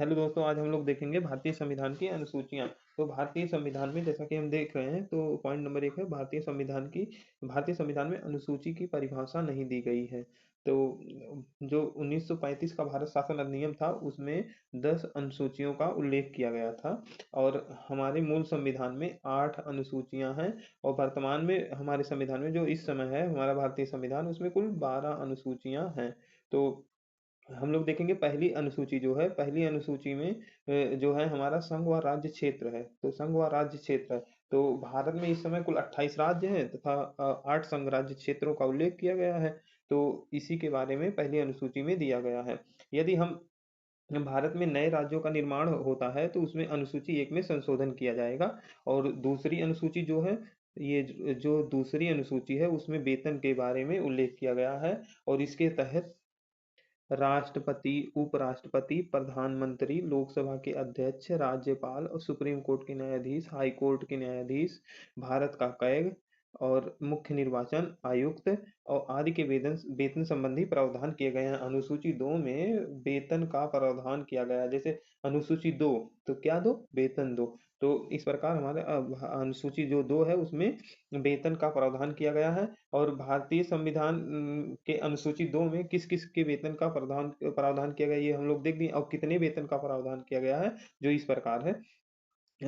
Hello दोस्तों, आज हम लोग देखेंगे भारतीय संविधान की अनुसूचियाँ। तो भारतीय संविधान में जैसा कि हम देख रहे हैं, तो पॉइंट नंबर 1 है भारतीय संविधान में अनुसूची की परिभाषा नहीं दी गई है। तो जो 1935 का भारत शासन अधिनियम था, उसमें 10 अनुसूचियों का उल्लेख किया गया था और हमारे मूल संविधान में 8 अनुसूचियाँ हैं और वर्तमान में हमारे संविधान में जो इस समय है हमारा भारतीय संविधान, उसमें कुल 12 अनुसूचियाँ हैं। तो हम लोग देखेंगे पहली अनुसूची जो है, पहली अनुसूची में जो है हमारा संघ व राज्य क्षेत्र है। तो संघ व राज्य क्षेत्र है, तो भारत में इस समय कुल 28 राज्य हैं तथा 8 संघ राज्य क्षेत्रों का उल्लेख किया गया है। तो इसी के बारे में पहली अनुसूची में दिया गया है। यदि हम भारत में नए राज्यों का निर्माण होता है तो उसमें अनुसूची 1 में संशोधन किया जाएगा और दूसरी अनुसूची जो है, ये जो दूसरी अनुसूची है उसमें वेतन के बारे में उल्लेख किया गया है और इसके तहत राष्ट्रपति, उपराष्ट्रपति, प्रधानमंत्री, लोकसभा के अध्यक्ष, राज्यपाल और सुप्रीम कोर्ट के न्यायाधीश, हाई कोर्ट के न्यायाधीश, भारत का कैग और मुख्य निर्वाचन आयुक्त और आदि के वेतन वेतन संबंधी प्रावधान किए गए हैं। अनुसूची 2 में वेतन का प्रावधान किया गया है। जैसे अनुसूची 2, तो क्या दो? वेतन दो। तो इस प्रकार हमारे अनुसूची जो 2 है उसमें वेतन का प्रावधान किया गया है और भारतीय संविधान के अनुसूची 2 में किस-किस के वेतन का प्रावधान किया गया है, ये हम लोग देख लिए और कितने वेतन का प्रावधान किया गया है, जो इस प्रकार है।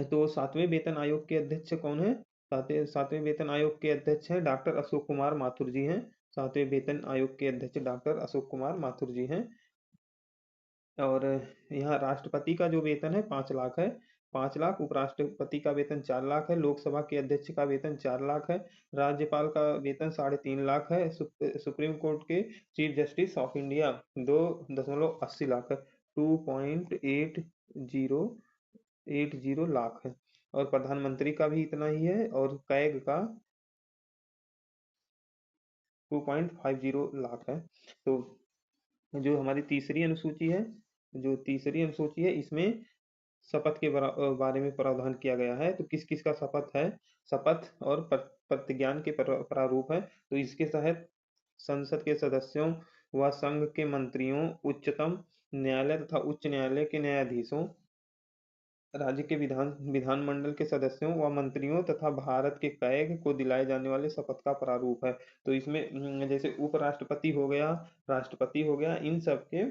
तो 7वें वेतन आयोग के अध्यक्ष कौन है? 7वें वेतन आयोग के अध्यक्ष हैं डॉक्टर अशोक कुमार माथुर जी हैं। 7वें वेतन आयोग के अध्यक्ष डॉक्टर अशोक कुमार माथुर जी हैं। और यहाँ राष्ट्रपति का जो वेतन है 5 लाख है। 5 लाख, उपराष्ट्रपति का वेतन 4 लाख है, लोकसभा के अध्यक्ष का वेतन 4 लाख है, राज्यपाल का वेतन 3.5 लाख है, सुप्रीम कोर्ट के chief justice of India 2.80 lakh है, 2.8080 लाख है और प्रधानमंत्री का भी इतना ही है और कैग का 2.50 लाख है। तो जो हमारी तीसरी अनुसूची है, इसमें शपथ के बारे में प्रावधान किया गया है। तो किस किस का शपथ है? शपथ और प्रतिज्ञान के प्रारूप है। तो इसके तहत संसद के सदस्यों व संघ के मंत्रियों, उच्चतम न्यायालय तथा उच्च न्यायालय के न्यायाधीशों, राज्य के विधानमंडल के सदस्यों व मंत्रियों तथा भारत के कैग को दिलाए जाने वाले शपथ का प्रारूप है। तो इसमें जैसे उपराष्ट्रपति हो गया, राष्ट्रपति हो गया, इन सब के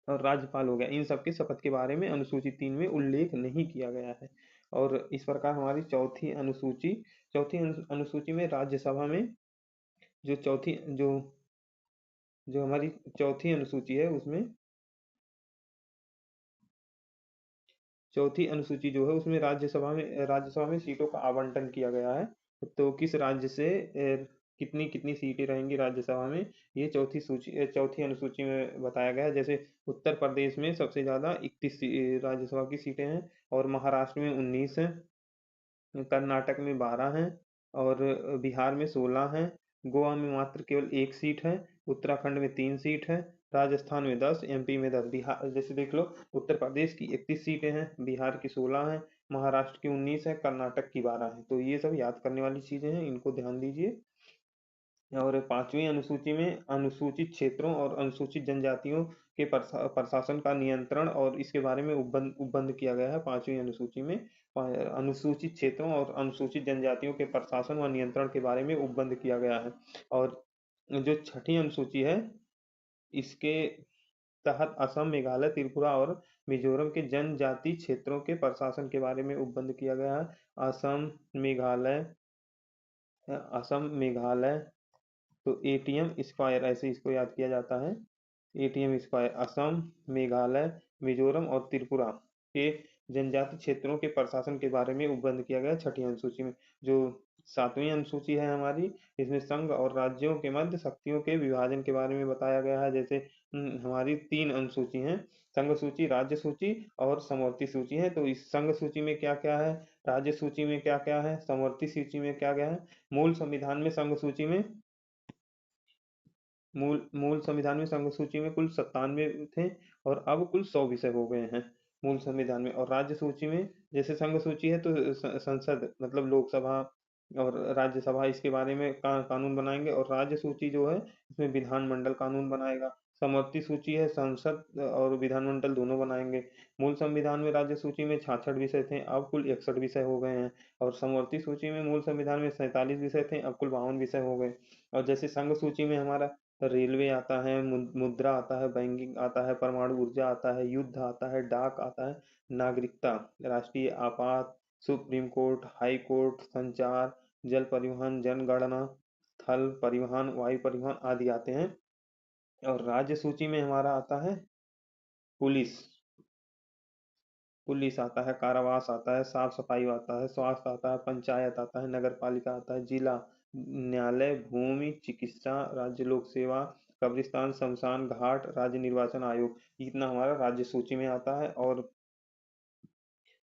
और राज्यपाल हो गया, इन सब के शपथ के बारे में अनुसूची 3 में उल्लेख नहीं किया गया है। और इस प्रकार हमारी चौथी अनुसूची में राज्यसभा में जो चौथी जो जो हमारी चौथी अनुसूची है उसमें चौथी अनुसूची जो है उसमें राज्यसभा में सीटों का आवंटन किया गया है। तो किस राज्य से कितनी कितनी सीटें रहेंगी राज्यसभा में, ये चौथी अनुसूची में बताया गया है। जैसे उत्तर प्रदेश में सबसे ज्यादा 31 राज्यसभा की सीटें हैं और महाराष्ट्र में 19 है, कर्नाटक में 12 हैं और बिहार में 16 हैं, गोवा में मात्र केवल 1 सीट है, उत्तराखंड में 3 सीट है, राजस्थान में 10, एमपी में 10। बिहार जैसे देख लो, उत्तर प्रदेश की 31 सीटें हैं, बिहार की 16 हैं, महाराष्ट्र की 19 है, कर्नाटक की 12 है। तो ये सब याद करने वाली चीजें हैं, इनको ध्यान दीजिए। और 5वीं अनुसूची में अनुसूचित क्षेत्रों और अनुसूचित जनजातियों के प्रशासन का नियंत्रण और इसके बारे में उपबंध किया गया है। 5वीं अनुसूची में अनुसूचित क्षेत्रों और अनुसूचित जनजातियों के प्रशासन व नियंत्रण के बारे में उपबंध किया गया है। और जो 6ठी अनुसूची है, इसके तहत असम, मेघालय, त्रिपुरा और मिजोरम के जनजाति क्षेत्रों के प्रशासन के बारे में उपबंध किया गया है। असम, मेघालय, तो एटीएम स्क्वायर ऐसे इसको याद किया जाता है। एटीएम स्क्वायर असम, मेघालय, मिजोरम और त्रिपुरा के जनजाति क्षेत्रों के प्रशासन के बारे में उपबंध किया गया 6ठी अनुसूची में। जो 7वीं अनुसूची है हमारी, इसमें संघ और राज्यों के मध्य शक्तियों के विभाजन के बारे में बताया गया है। जैसे हमारी 3 अनुसूची हैं, संघ सूची, राज्य सूची और समवर्ती सूची है। तो इस संघ सूची में क्या क्या है, राज्य सूची में क्या क्या है, समवर्ती सूची में क्या क्या है। मूल संविधान में संघ सूची में मूल संविधान में संघ सूची में कुल 97 थे और अब कुल 100 विषय हो गए हैं मूल संविधान में। और राज्य सूची में, जैसे संघ सूची है तो संसद मतलब लोकसभा और राज्यसभा इसके बारे में कानून बनाएंगे और राज्य सूची जो है इसमें विधानमंडल कानून बनाएगा। समवर्ती सूची है, संसद और विधानमंडल दोनों बनाएंगे। मूल संविधान में राज्य सूची में 66 विषय थे, अब कुल 61 विषय हो गए हैं। और समवर्ती सूची में मूल संविधान में 47 विषय थे, अब कुल 52 विषय हो गए। और जैसे संघ सूची में हमारा रेलवे आता है, मुद्रा आता है, बैंकिंग आता है, परमाणु ऊर्जा आता है, युद्ध आता है, डाक आता है, नागरिकता, राष्ट्रीय आपात, सुप्रीम कोर्ट, हाई कोर्ट, संचार, जल परिवहन, जनगणना, थल परिवहन, वायु परिवहन आदि आते हैं। और राज्य सूची में हमारा आता है पुलिस, पुलिस आता है, कारावास आता है, साफ सफाई आता है, स्वास्थ्य आता है, पंचायत आता है, नगर पालिका आता है, जिला न्यायालय, भूमि, चिकित्सा, राज्य लोक सेवा, कब्रिस्तान, शमशान घाट, राज्य निर्वाचन आयोग, इतना हमारा राज्य सूची में आता है। और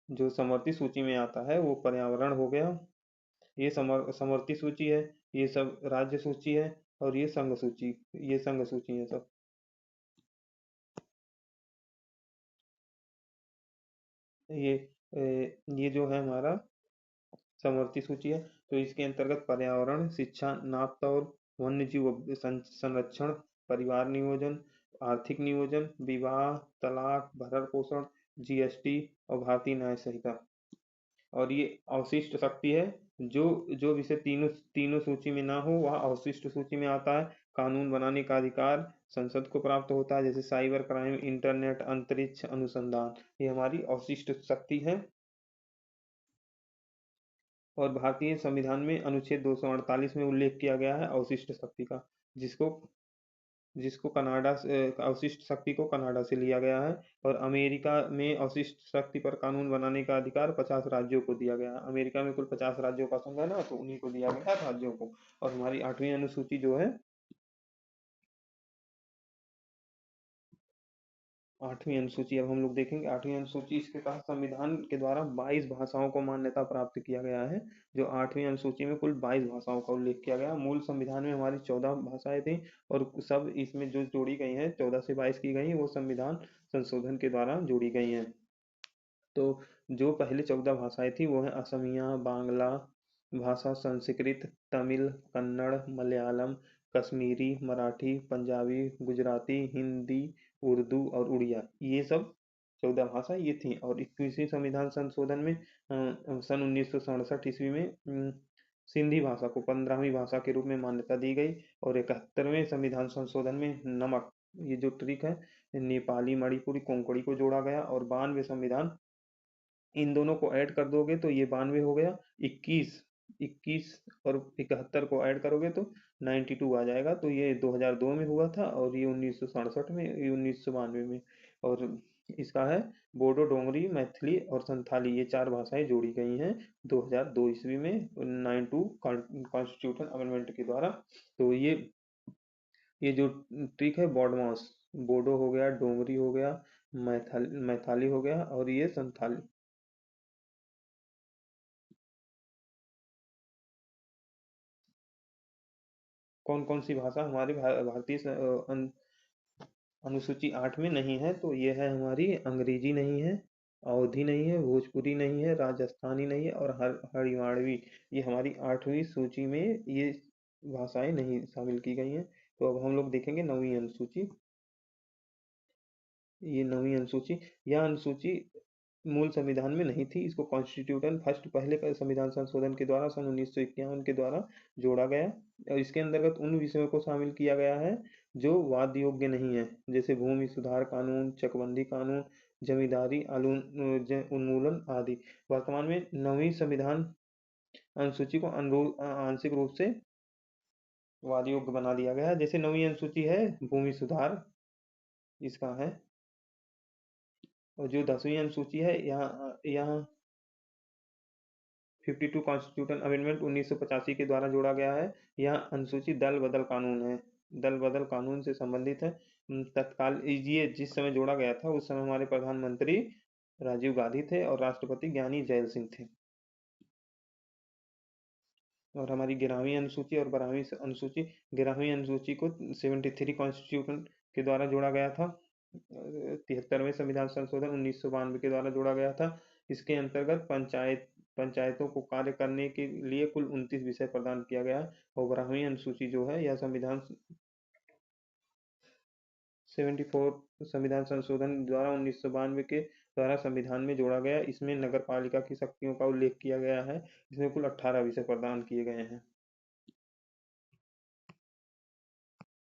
जो समवर्ती सूची में आता है वो पर्यावरण हो गया। ये समवर्ती सूची है, ये सब राज्य सूची है। और ये संघ सूची, ये संघ सूची है सब। ये ये जो है हमारा समवर्ती सूची है। तो इसके अंतर्गत पर्यावरण, शिक्षा, नापतौल, वन्य जीव संरक्षण, परिवार नियोजन, आर्थिक नियोजन, विवाह, तलाक, भरण पोषण, जीएसटी और भारतीय न्याय संहिता। और ये अवशिष्ट शक्ति है। जो जो विषय तीनों तीनों सूची में ना हो वह अवशिष्ट सूची में आता है। कानून बनाने का अधिकार संसद को प्राप्त होता है, जैसे साइबर क्राइम, इंटरनेट, अंतरिक्ष अनुसंधान, ये हमारी अवशिष्ट शक्ति है। और भारतीय संविधान में अनुच्छेद 248 में उल्लेख किया गया है अवशिष्ट शक्ति का, जिसको जिसको अवशिष्ट शक्ति को कनाडा से लिया गया है। और अमेरिका में अवशिष्ट शक्ति पर कानून बनाने का अधिकार 50 राज्यों को दिया गया है। अमेरिका में कुल 50 राज्यों का संघ है ना, तो उन्हीं को दिया गया है, राज्यों को। और हमारी 8वीं अनुसूची जो है, 8वीं अनुसूची अब हम लोग देखेंगे। 8वीं अनुसूची, इसके तहत संविधान के द्वारा 22 भाषाओं को मान्यता प्राप्त किया गया है। जो 8वीं अनुसूची में कुल 22 भाषाओं का उल्लेख किया गया। मूल संविधान में हमारी 14 भाषाएं थी, और सब इसमें जो जोड़ी गई हैं, 14 से 22 की गई, वो संविधान संशोधन के द्वारा जोड़ी गई हैं। तो जो पहले 14 भाषाएं थी वो है असमिया, बांग्ला भाषा, संस्कृत, तमिल, कन्नड़, मलयालम, कश्मीरी, मराठी, पंजाबी, गुजराती, हिंदी, उर्दू और उड़िया, ये सब 14 भाषा ये थी। और 21वीं संविधान संशोधन में सन 1967 ईस्वी में सिंधी भाषा को 15वीं भाषा के रूप में मान्यता दी गई। और 71वें संविधान संशोधन में नमक, ये जो ट्रिक है, नेपाली, मणिपुरी, कोंकणी को जोड़ा गया। और 92 संविधान, इन दोनों को ऐड कर दोगे तो ये 92 हो गया। 21 21 और 71 को ऐड करोगे तो 92 आ जाएगा। तो ये 2002 में हुआ था, और ये 1967 में, ये 1992 में। और इसका है बोडो, डोगरी, मैथिली और संथाली, ये 4 भाषाएं जोड़ी गई हैं 2002 ईस्वी में 92 कॉन्स्टिट्यूशन अमेंडमेंट के द्वारा। तो ये जो ट्रिक है बॉडमास, बोडो हो गया, डोगरी हो गया, मैथाली हो गया, और ये संथाली। कौन कौन सी भाषा हमारी भारतीय अनुसूची 8 में नहीं है? तो ये है हमारी अंग्रेजी नहीं है, अवधी नहीं है, भोजपुरी नहीं है, राजस्थानी नहीं है, और हरियाणवी, ये हमारी 8वीं सूची में ये भाषाएं नहीं शामिल की गई हैं। तो अब हम लोग देखेंगे 9वीं अनुसूची। ये 9वीं अनुसूची, यह अनुसूची मूल संविधान में नहीं थी। इसको कॉन्स्टिट्यूशन फर्स्ट, पहले का संविधान संशोधन के द्वारा सन 1951 के द्वारा जोड़ा गया। और इसके अंतर्गत उन विषयों को शामिल किया गया है जो वाद योग्य नहीं है, जैसे भूमि सुधार कानून, चकबंदी कानून, जमींदारी उन्मूलन आदि। वर्तमान में 9वीं संविधान अनुसूची को आंशिक रूप से वाद योग्य बना दिया गया है। जैसे 9वीं अनुसूची है भूमि सुधार, इसका है। और जो 10वीं अनुसूची है, यहाँ यहाँ 52 कॉन्स्टिट्यूशन अमेंडमेंट 1985 के द्वारा जोड़ा गया है। यह अनुसूची दल बदल कानून है, दल बदल कानून से संबंधित है। तत्काल ये जिस समय जोड़ा गया था उस समय हमारे प्रधानमंत्री राजीव गांधी थे, और राष्ट्रपति ज्ञानी जैल सिंह थे। और हमारी 11वीं अनुसूची और 12वीं अनुसूची, 11वीं अनुसूची को 73 कॉन्स्टिट्यूशन के द्वारा जोड़ा गया था। 73वें संविधान संशोधन 1992 के द्वारा जोड़ा गया था। इसके अंतर्गत पंचायतों को कार्य करने के लिए कुल 29 विषय प्रदान किया गया है। और 12वीं अनुसूची जो है यह संविधान 74 संविधान संशोधन द्वारा 1992 के द्वारा संविधान में जोड़ा गया। इसमें नगर पालिका की शक्तियों का उल्लेख किया गया है। इसमें कुल 18 विषय प्रदान किए गए हैं।